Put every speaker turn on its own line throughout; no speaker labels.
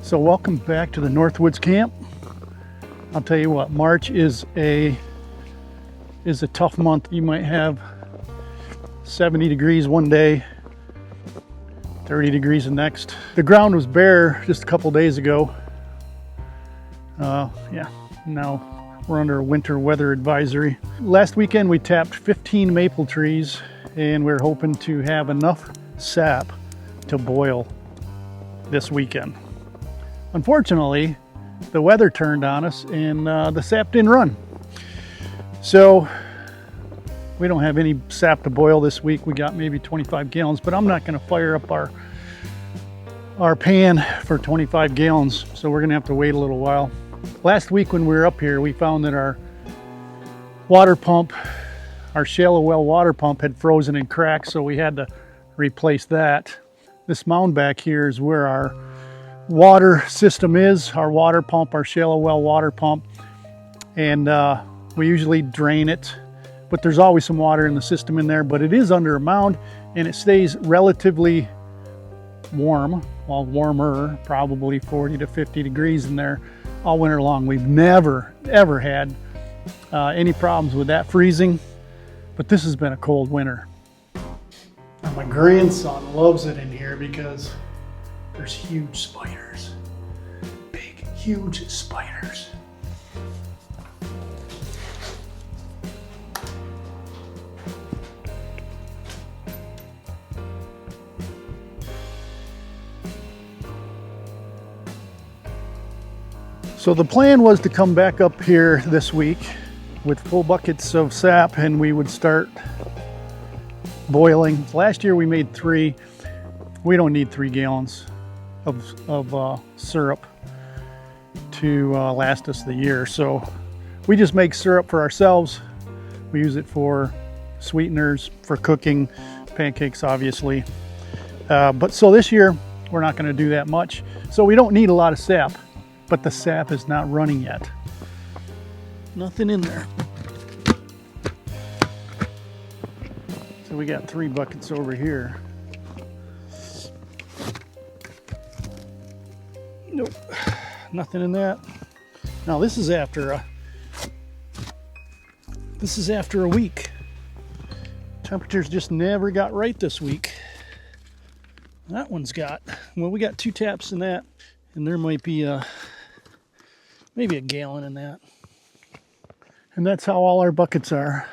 So welcome back to the Northwoods camp. I'll tell you what, March is a tough month. You might have 70 degrees one day, 30 degrees the next. The ground was bare just a couple days ago. Now we're under a winter weather advisory. Last weekend we tapped 15 maple trees and we're hoping to have enough sap to boil this weekend. Unfortunately, the weather turned on us and the sap didn't run. So we don't have any sap to boil this week. We got maybe 25 gallons, but I'm not going to fire up our pan for 25 gallons. So we're going to have to wait a little while. Last week when we were up here, we found that our water pump, our shallow well water pump had frozen and cracked. So we had to replace that. This mound back here is where our water system is, our water pump, our shallow well water pump, and we usually drain it, but there's always some water in the system in there. But it is under a mound and it stays relatively warm, well, warmer, probably 40 to 50 degrees in there all winter long. We've never ever had any problems with that freezing, but this has been a cold winter. And my grandson loves it in here because there's huge spiders, big, huge spiders. So the plan was to come back up here this week with full buckets of sap and we would start boiling. Last year we made 3. We don't need 3 gallons of syrup to last us the year. So we just make syrup for ourselves. We use it for sweeteners, for cooking, pancakes obviously. But so this year we're not going to do that much. So we don't need a lot of sap, but the sap is not running yet. Nothing in there. So we got 3 buckets over here. Nope, nothing in that. Now this is after a week. Temperatures just never got right this week. That one's got, well, we got 2 taps in that, and there might be maybe a gallon in that. And that's how all our buckets are.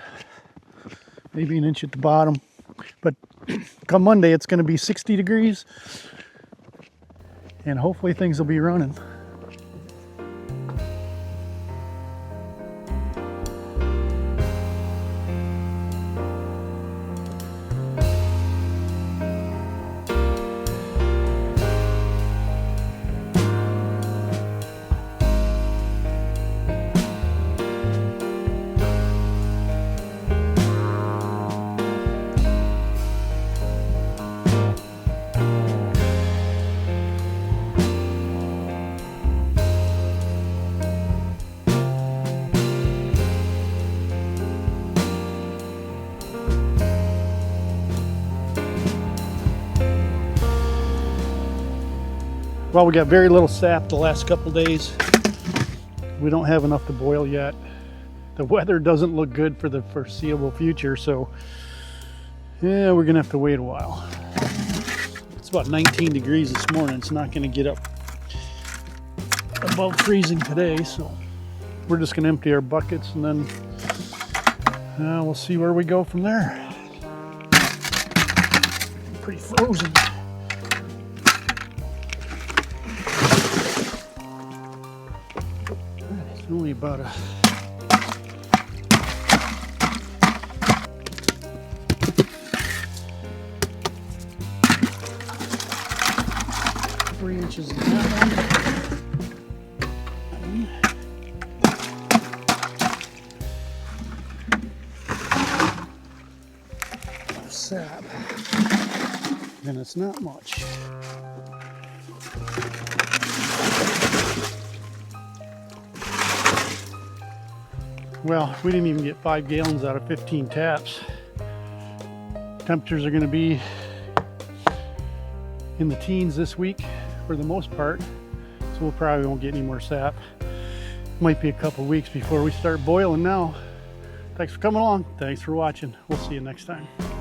Maybe an inch at the bottom. But come Monday, it's going to be 60 degrees. And hopefully things will be running. Well, we got very little sap the last couple days. We don't have enough to boil yet. The weather doesn't look good for the foreseeable future, so yeah, we're gonna have to wait a while. It's about 19 degrees this morning. It's not gonna get up above freezing today, so we're just gonna empty our buckets and then we'll see where we go from there. Pretty frozen. Only about a 3 inches in that one. Sap. And it's not much. Well, we didn't even get 5 gallons out of 15 taps. Temperatures are going to be in the teens this week for the most part. So we'll probably won't get any more sap. Might be a couple weeks before we start boiling now. Thanks for coming along. Thanks for watching. We'll see you next time.